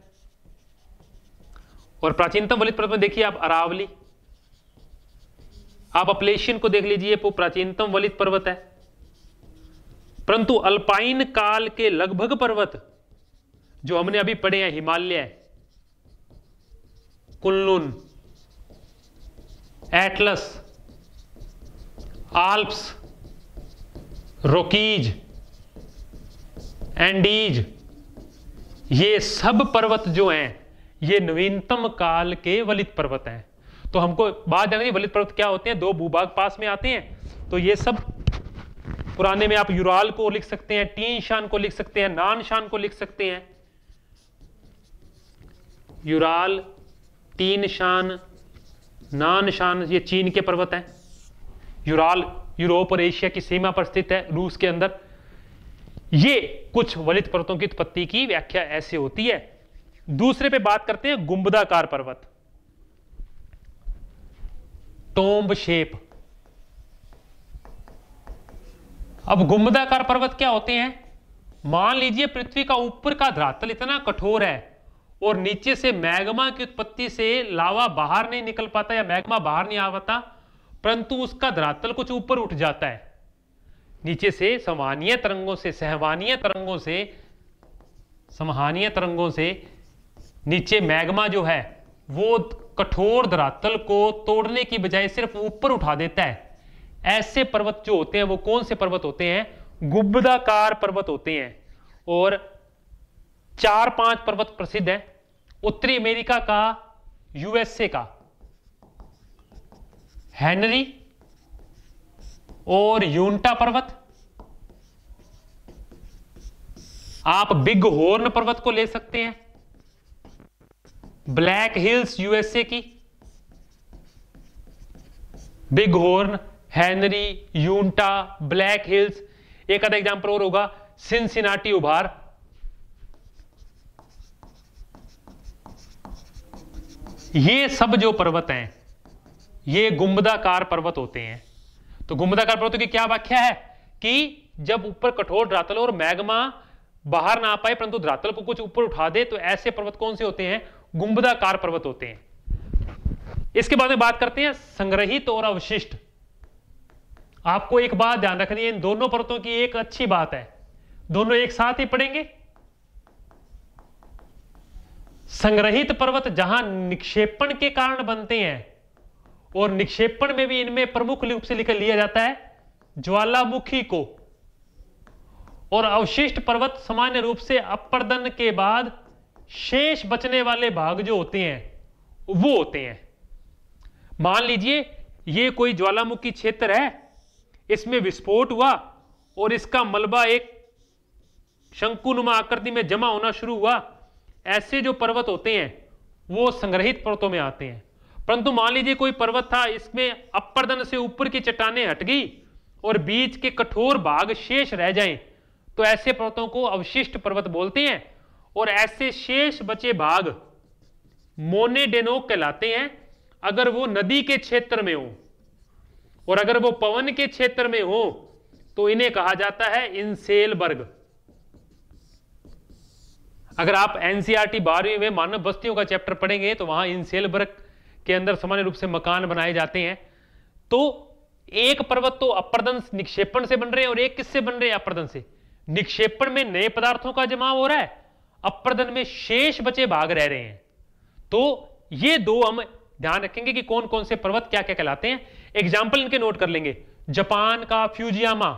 और प्राचीनतम वलित पर्वत में देखिए आप अरावली, आप अपलेशियन को देख लीजिए, वो प्राचीनतम वलित पर्वत है। परंतु अल्पाइन काल के लगभग पर्वत जो हमने अभी पढ़े हैं, Himalaya, Kunlun, Atlas, Alps, Rockies, Andes, ये सब पर्वत जो हैं ये नवीनतम काल के वलित पर्वत हैं। तो हमको बात जाननी है वलित पर्वत क्या होते हैं। दो भूभाग पास में आते हैं तो ये सब पुराने में आप यूराल को लिख सकते हैं, टीन शान को लिख सकते हैं, नान शान को लिख सकते हैं। यूराल, टीन शान, नान शान, ये चीन के पर्वत हैं। यूराल यूरोप और एशिया की सीमा पर स्थित है, रूस के अंदर। ये कुछ वलित पर्वतों की उत्पत्ति की व्याख्या ऐसे होती है। दूसरे पे बात करते हैं गुंबदाकार पर्वत, टोम्ब शेप। अब गुंबदाकार पर्वत क्या होते हैं? मान लीजिए पृथ्वी का ऊपर का धरातल इतना कठोर है और नीचे से मैग्मा की उत्पत्ति से लावा बाहर नहीं निकल पाता या मैग्मा बाहर नहीं आ पाता, परंतु उसका धरातल कुछ ऊपर उठ जाता है। नीचे से संवहनीय तरंगों से, सहवानीय तरंगों से, समहानीय तरंगों से नीचे मैग्मा जो है वो कठोर धरातल को तोड़ने की बजाय सिर्फ ऊपर उठा देता है। ऐसे पर्वत जो होते हैं वो कौन से पर्वत होते हैं? गुंबदाकार पर्वत होते हैं। और 4-5 पर्वत प्रसिद्ध है। उत्तरी अमेरिका का, यूएसए का हेनरी और यूंटा पर्वत, आप बिग हॉर्न पर्वत को ले सकते हैं, ब्लैक हिल्स यूएसए की, Big Horn, Henry, Uinta, Black Hills. एक आधा एग्जांपल और होगा, सिनसिनाटी उभार। ये सब जो पर्वत हैं ये गुंबदाकार पर्वत होते हैं। तो गुंबदाकार पर्वतों की क्या व्याख्या है कि जब ऊपर कठोर धरातल और मैग्मा बाहर ना आ पाए परंतु धरातल को कुछ ऊपर उठा दे, तो ऐसे पर्वत कौन से होते हैं? गुंबदाकार पर्वत होते हैं। इसके बाद में बात करते हैं संग्रहित और अवशिष्ट। आपको एक बात ध्यान रखनी है, इन दोनों पर्वतों की एक अच्छी बात है, दोनों एक साथ ही पढ़ेंगे। संग्रहित पर्वत जहां निक्षेपण के कारण बनते हैं, और निक्षेपण में भी इनमें प्रमुख रूप से लिया जाता है ज्वालामुखी को। और अवशिष्ट पर्वत सामान्य रूप से अपर्दन के बाद शेष बचने वाले भाग जो होते हैं वो होते हैं। मान लीजिए ये कोई ज्वालामुखी क्षेत्र है, इसमें विस्फोट हुआ और इसका मलबा एक शंकुनुमा आकृति में जमा होना शुरू हुआ। ऐसे जो पर्वत होते हैं वो संग्रहित पर्वतों में आते हैं। परंतु मान लीजिए कोई पर्वत था, इसमें अपर्दन से ऊपर की चट्टानें हट गई और बीच के कठोर भाग शेष रह जाएं, तो ऐसे पर्वतों को अवशिष्ट पर्वत बोलते हैं। और ऐसे शेष बचे भाग मोनेडेनोक कहलाते हैं, अगर वो नदी के क्षेत्र में हो और अगर वो पवन के क्षेत्र में हो तो इन्हें कहा जाता है इंसेलबर्ग। अगर आप एनसीईआरटी 12वीं में मानव बस्तियों का चैप्टर पढ़ेंगे तो वहां इंसेलबर्ग के अंदर सामान्य रूप से मकान बनाए जाते हैं। तो एक पर्वत तो अपर्दन निक्षेपण से बन रहे हैं और एक किससे बन रहे हैं? अपर्दन से। निक्षेपण में नए पदार्थों का जमाव हो रहा है, अपर्दन में शेष बचे भाग रह रहे हैं। तो ये दो हम ध्यान रखेंगे कि कौन कौन से पर्वत क्या क्या कहलाते हैं। एग्जाम्पल इनके नोट कर लेंगे। जापान का फ्यूजियामा,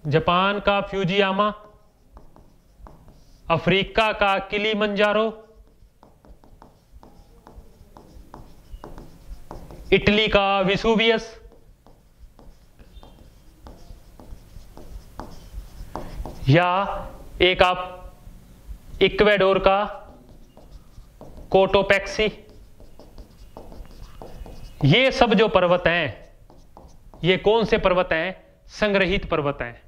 जापान का फ्यूजियामा, अफ्रीका का किलीमंजारो, इटली का विसुवियस, या एक आप इक्वेडोर का कोटोपैक्सी। ये सब जो पर्वत हैं, ये कौन से पर्वत हैं? संग्रहित पर्वत हैं।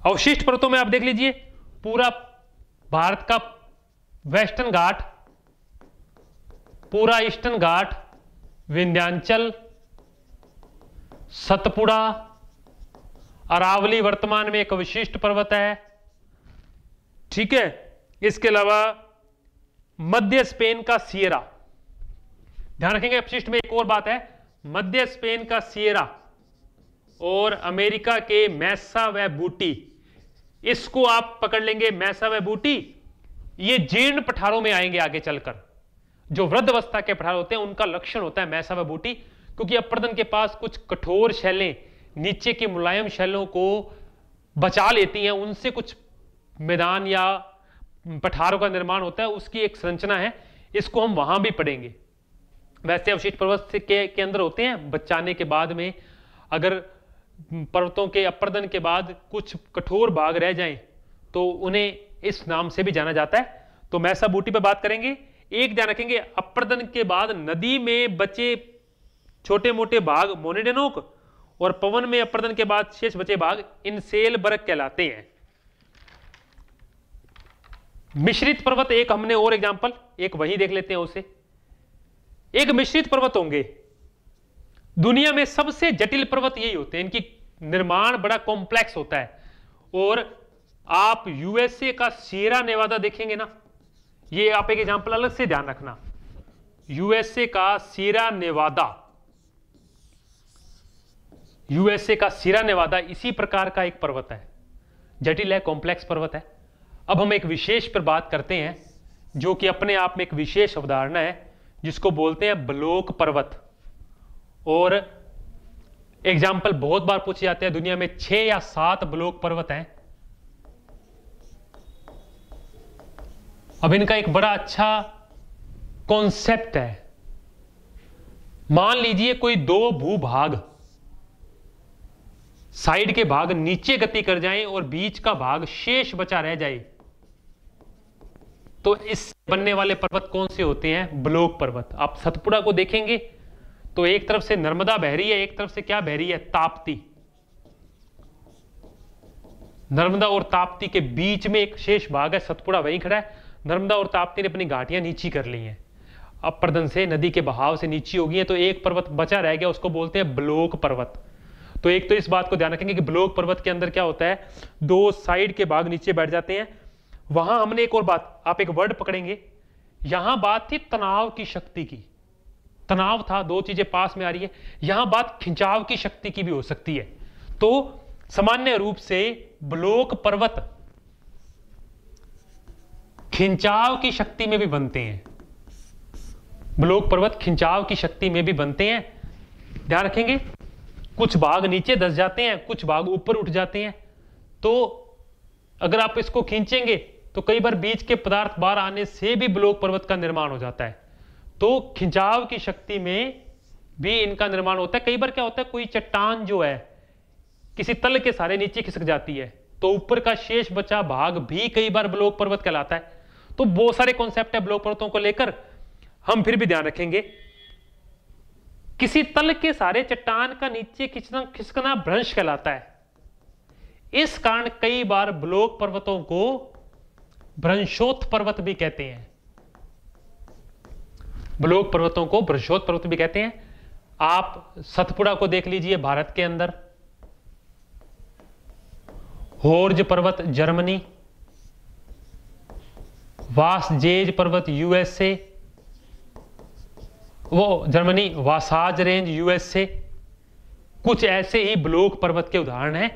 अवशिष्ट पर्वतों में आप देख लीजिए, पूरा भारत का वेस्टर्न घाट, पूरा ईस्टर्न घाट, विंध्याचल, सतपुड़ा, अरावली वर्तमान में एक विशिष्ट पर्वत है। ठीक है। इसके अलावा मध्य स्पेन का सियरा, ध्यान रखेंगे अपशिष्ट में एक और बात है, मध्य स्पेन का सियरा और अमेरिका के मैसा व बूटी, इसको आप पकड़ लेंगे। मैसा व बूटी ये जीर्ण पठारों में आएंगे आगे चलकर। जो वृद्ध अवस्था के पठार होते हैं उनका लक्षण होता है मैसा व बूटी, क्योंकि अपर्दन के पास कुछ कठोर शैलें नीचे की मुलायम शैलों को बचा लेती हैं, उनसे कुछ मैदान या पठारों का निर्माण होता है, उसकी एक संरचना है। इसको हम वहां भी पढ़ेंगे। वैसे अवशिष्ट पर्वत के अंदर होते हैं बचाने के बाद में, अगर पर्वतों के अपर्दन के बाद कुछ कठोर भाग रह जाएं तो उन्हें इस नाम से भी जाना जाता है। तो मैसा बूटी पे बात करेंगे। एक ध्यान रखेंगे, अपर्दन के बाद नदी में बचे छोटे मोटे भाग मोनेडेनोक और पवन में अपर्दन के बाद शेष बचे भाग इंसेलबर्ग कहलाते हैं। मिश्रित पर्वत एक हमने और एग्जांपल एक वही देख लेते हैं उसे। एक मिश्रित पर्वत होंगे, दुनिया में सबसे जटिल पर्वत यही होते हैं, इनकी निर्माण बड़ा कॉम्प्लेक्स होता है। और आप यूएसए का सियरा नेवादा देखेंगे ना, ये आप एक एग्जांपल अलग से ध्यान रखना। यूएसए का सियरा नेवादा, यूएसए का सियरा नेवादा इसी प्रकार का एक पर्वत है, जटिल है, कॉम्प्लेक्स पर्वत है। अब हम एक विशेष पर बात करते हैं जो कि अपने आप में एक विशेष अवधारणा है, जिसको बोलते हैं ब्लॉक पर्वत। और एग्जाम्पल बहुत बार पूछे जाते हैं, दुनिया में 6 या 7 ब्लॉक पर्वत हैं। अब इनका एक बड़ा अच्छा कॉन्सेप्ट है। मान लीजिए कोई दो भूभाग, साइड के भाग नीचे गति कर जाएं और बीच का भाग शेष बचा रह जाए, तो इस बनने वाले पर्वत कौन से होते हैं? ब्लॉक पर्वत। आप सतपुड़ा को देखेंगे तो एक तरफ से नर्मदा बह रही है, एक तरफ से क्या बह रही है? ताप्ती। नर्मदा और ताप्ती के बीच में एक शेष भाग है, सतपुड़ा वहीं खड़ा है। नर्मदा और ताप्ती ने अपनी घाटियां नीची कर ली हैं, अपर्दन से नदी के बहाव से नीची हो गई है, तो एक पर्वत बचा रह गया, उसको बोलते हैं ब्लॉक पर्वत। तो एक तो इस बात को ध्यान रखेंगे कि ब्लॉक पर्वत के अंदर क्या होता है, दो साइड के भाग नीचे बैठ जाते हैं। वहां हमने एक और बात, आप एक वर्ड पकड़ेंगे, यहां बात थी तनाव की शक्ति की, तनाव था, दो चीजें पास में आ रही है। यहां बात खिंचाव की शक्ति की भी हो सकती है। तो सामान्य रूप से ब्लॉक पर्वत खिंचाव की शक्ति में भी बनते हैं, ब्लॉक पर्वत खिंचाव की शक्ति में भी बनते हैं। ध्यान रखेंगे, कुछ भाग नीचे धंस जाते हैं, कुछ भाग ऊपर उठ जाते हैं। तो अगर आप इसको खींचेंगे तो कई बार बीच के पदार्थ बाहर आने से भी ब्लॉक पर्वत का निर्माण हो जाता है। तो खिंचाव की शक्ति में भी इनका निर्माण होता है। कई बार क्या होता है, कोई चट्टान जो है किसी तल के सहारे नीचे खिसक जाती है, तो ऊपर का शेष बचा भाग भी कई बार ब्लॉक पर्वत कहलाता है। तो बहुत सारे कॉन्सेप्ट है ब्लॉक पर्वतों को लेकर, हम फिर भी ध्यान रखेंगे। किसी तल के सहारे चट्टान का नीचे खिसकना भ्रंश कहलाता है। इस कारण कई बार ब्लॉक पर्वतों को भ्रंशोत्थ पर्वत भी कहते हैं। ब्लॉक पर्वतों को बृहस्पति पर्वत भी कहते हैं। आप सतपुड़ा को देख लीजिए भारत के अंदर, होर्ज पर्वत जर्मनी, वासजेज पर्वत यूएसए, वो जर्मनी, वासाज रेंज यूएसए, कुछ ऐसे ही ब्लॉक पर्वत के उदाहरण हैं।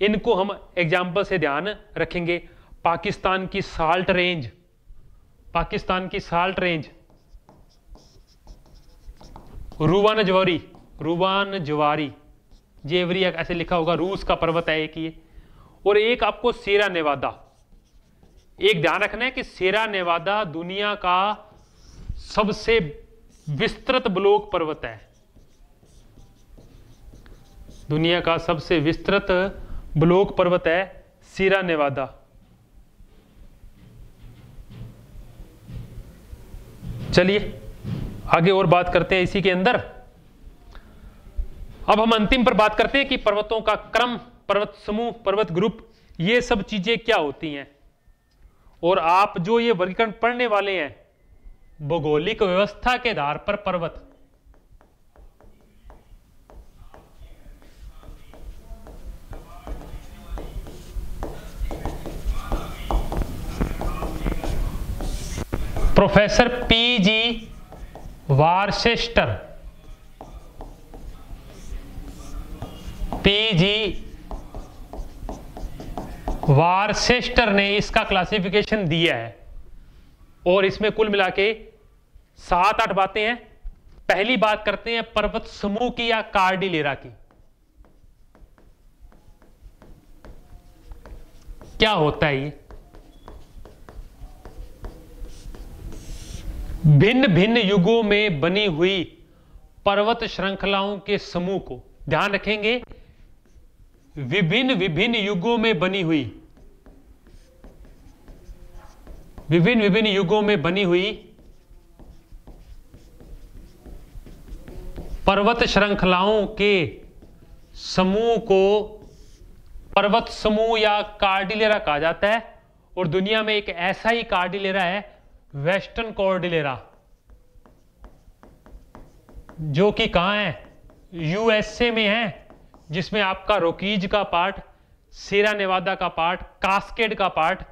इनको हम एग्जाम्पल से ध्यान रखेंगे। पाकिस्तान की साल्ट रेंज, पाकिस्तान की साल्ट रेंज, रूवान जवारी, रूवान जवारी जेवरी ऐसे लिखा होगा, रूस का पर्वत है एक ये। और एक आपको सेरा नेवादा, एक ध्यान रखना है कि सेरा नेवादा दुनिया का सबसे विस्तृत ब्लॉक पर्वत है, दुनिया का सबसे विस्तृत ब्लॉक पर्वत है सीरा नेवादा। चलिए आगे और बात करते हैं इसी के अंदर। अब हम अंतिम पर बात करते हैं कि पर्वतों का क्रम, पर्वत समूह, पर्वत ग्रुप, ये सब चीजें क्या होती हैं। और आप जो ये वर्गीकरण पढ़ने वाले हैं, भौगोलिक व्यवस्था के आधार पर पर्वत, प्रोफेसर पीजी वार्चेस्टर, पीजी वार्चेस्टर ने इसका क्लासिफिकेशन दिया है। और इसमें कुल मिला के 7-8 बातें हैं। पहली बात करते हैं पर्वत समूह की या कार्डिलेरा की। क्या होता है ये? भिन्न भिन्न युगों में बनी हुई पर्वत श्रृंखलाओं के समूह को, ध्यान रखेंगे, विभिन्न विभिन्न युगों में बनी हुई, विभिन्न विभिन्न युगों में बनी हुई पर्वत श्रृंखलाओं के समूह को पर्वत समूह या कार्डिलेरा कहा जाता है। और दुनिया में एक ऐसा ही कार्डिलेरा है, वेस्टर्न कॉर्डिलेरा, जो कि कहां है? यूएसए में है, जिसमें आपका रोकीज का पार्ट, सीरा नेवादा का पार्ट, कास्केड का पार्ट,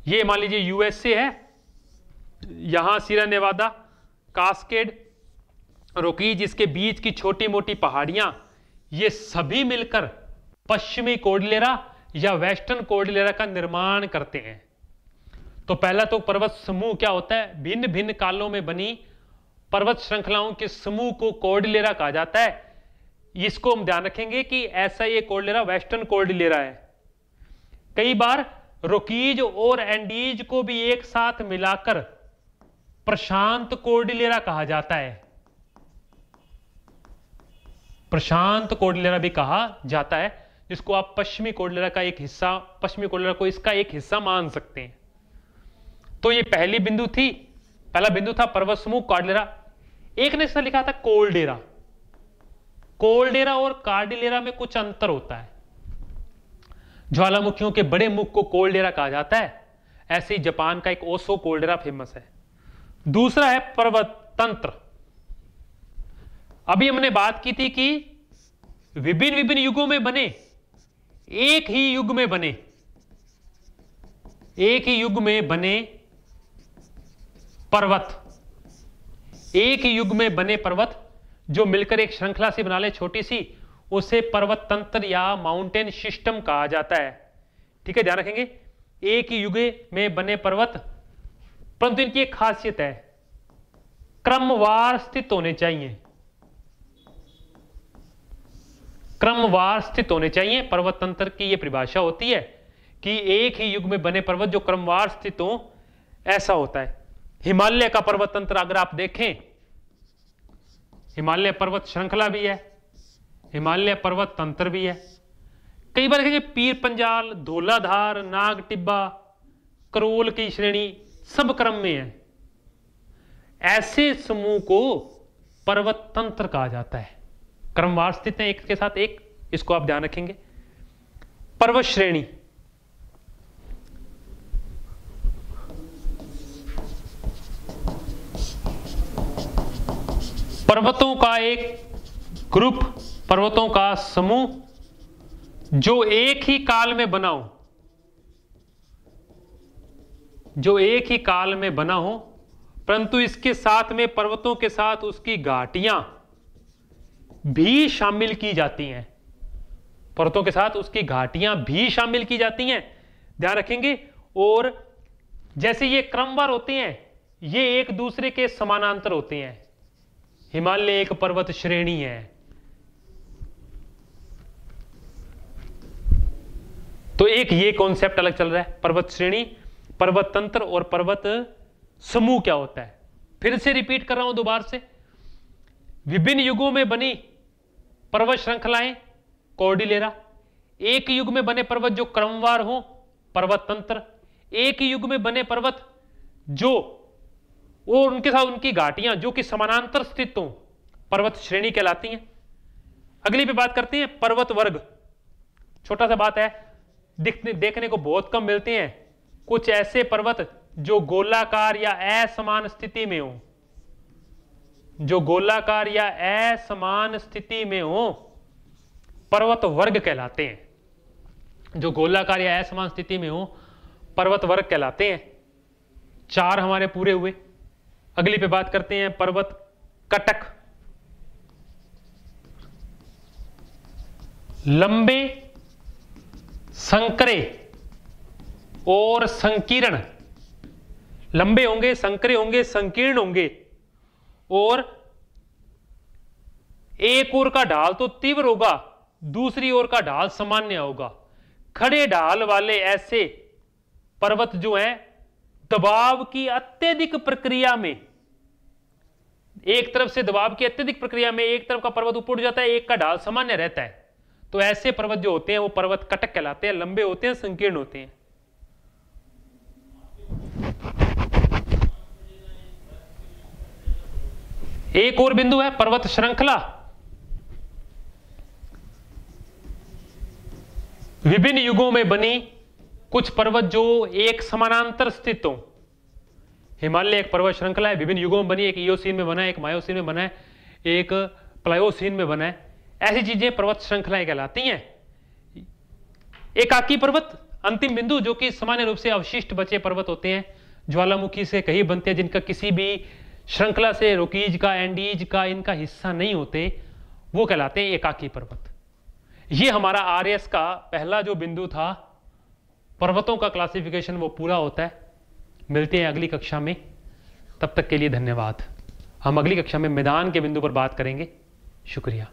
ये मान लीजिए यूएसए है, यहां सीरा नेवादा, कास्केड, रोकीज, इसके बीच की छोटी मोटी पहाड़ियां, ये सभी मिलकर पश्चिमी कॉर्डिलेरा या वेस्टर्न कॉर्डिलेरा का निर्माण करते हैं। तो पहला तो पर्वत समूह क्या होता है? भिन्न भिन्न कालों में बनी पर्वत श्रृंखलाओं के समूह को कॉर्डिलेरा कहा जाता है। इसको हम ध्यान रखेंगे कि ऐसा ये कॉर्डिलेरा वेस्टर्न कॉर्डिलेरा है। कई बार रोकीज और एंडीज को भी एक साथ मिलाकर प्रशांत कॉर्डिलेरा कहा जाता है, प्रशांत कॉर्डिलेरा भी कहा जाता है, जिसको आप पश्चिमी कॉर्डिलेरा का एक हिस्सा, पश्चिमी कॉर्डिलेरा को इसका एक हिस्सा मान सकते हैं। तो ये पहली बिंदु थी, पहला बिंदु था पर्वत समूह कॉर्डिलेरा। एक ने इसमें लिखा था कोल्डेरा। कोल्डेरा और कार्डिलेरा में कुछ अंतर होता है। ज्वालामुखियों के बड़े मुख को कोल्डेरा कहा जाता है, ऐसे ही जापान का एक ओसो कोल्डेरा फेमस है। दूसरा है पर्वत तंत्र। अभी हमने बात की थी कि विभिन्न विभिन्न युगों में बने, एक ही युग में बने, एक ही युग में बने पर्वत, एक ही युग में बने पर्वत जो मिलकर एक श्रृंखला से बना ले छोटी सी, उसे पर्वत तंत्र या माउंटेन सिस्टम कहा जाता है। ठीक है, ध्यान रखेंगे, एक ही युग में बने पर्वत, परंतु इनकी एक खासियत है, क्रमवार स्थित होने चाहिए, क्रमवार स्थित होने चाहिए। पर्वत तंत्र की यह परिभाषा होती है कि एक ही युग में बने पर्वत जो क्रमवार स्थित हो, ऐसा होता है। हिमालय का पर्वत तंत्र अगर आप देखें, हिमालय पर्वत श्रृंखला भी है, हिमालय पर्वत तंत्र भी है। कई बार देखेंगे पीर पंजाल, धौलाधार, नाग टिब्बा, करोल की श्रेणी सब क्रम में है। ऐसे समूह को पर्वत तंत्र कहा जाता है, क्रमवार स्थित है एक के साथ एक, इसको आप ध्यान रखेंगे। पर्वत श्रेणी, पर्वतों का एक ग्रुप, पर्वतों का समूह जो एक ही काल में बना हो, जो एक ही काल में बना हो, परंतु इसके साथ में पर्वतों के साथ उसकी घाटियां भी शामिल की जाती हैं। पर्वतों के साथ उसकी घाटियां भी शामिल की जाती हैं, ध्यान रखेंगे। और जैसे ये क्रमवार होते हैं, ये एक दूसरे के समानांतर होते हैं। हिमालय एक पर्वत श्रेणी है, तो एक ये कॉन्सेप्ट अलग चल रहा है। पर्वत श्रेणी, पर्वत तंत्र और पर्वत समूह क्या होता है। फिर से रिपीट कर रहा हूं दोबारा से। विभिन्न युगों में बनी पर्वत श्रृंखलाएं कॉर्डिलेरा, एक युग में बने पर्वत जो क्रमवार हो पर्वत तंत्र, एक ही युग में बने पर्वत जो और उनके साथ उनकी घाटियां जो कि समानांतर स्थित हो पर्वत श्रेणी कहलाती हैं। अगली पे बात करते हैं पर्वत वर्ग। छोटा सा बात है, देखने को बहुत कम मिलते हैं कुछ ऐसे पर्वत जो गोलाकार या असमान स्थिति में हो, जो गोलाकार या असमान स्थिति में हो पर्वत वर्ग कहलाते हैं। जो गोलाकार या असमान स्थिति में हो पर्वत वर्ग कहलाते हैं। 4 हमारे पूरे हुए। अगली पे बात करते हैं पर्वत कटक। लंबे, संकरे और संकीर्ण, लंबे होंगे, संकरे होंगे, संकीर्ण होंगे, और एक ओर का ढाल तो तीव्र होगा, दूसरी ओर का ढाल सामान्य होगा। खड़े ढाल वाले ऐसे पर्वत जो हैं दबाव की अत्यधिक प्रक्रिया में, एक तरफ से दबाव की अत्यधिक प्रक्रिया में एक तरफ का पर्वत ऊपर उठ जाता है, एक का ढाल सामान्य रहता है, तो ऐसे पर्वत जो होते हैं वो पर्वत कटक कहलाते हैं। लंबे होते हैं, संकीर्ण होते हैं। एक और बिंदु है पर्वत श्रृंखला। विभिन्न युगों में बनी कुछ पर्वत जो एक समानांतर स्थित हो। हिमालय एक पर्वत श्रृंखला है, विभिन्न युगों में बनी, एक इयोसीन में बना है, एक मायोसीन में बना है, एक प्लायोसीन में बना है। ऐसी चीजें पर्वत श्रृंखलाएं कहलाती हैं। एकाकी पर्वत अंतिम बिंदु जो कि सामान्य रूप से अवशिष्ट बचे पर्वत होते हैं, ज्वालामुखी से कहीं बनते हैं, जिनका किसी भी श्रृंखला से रोकीज का, एंडीज का इनका हिस्सा नहीं होते, वो कहलाते हैं एकाकी पर्वत। ये हमारा आरएस का पहला जो बिंदु था पर्वतों का क्लासिफिकेशन, वो पूरा होता है। मिलते हैं अगली कक्षा में, तब तक के लिए धन्यवाद। हम अगली कक्षा में मैदान के बिंदु पर बात करेंगे। शुक्रिया।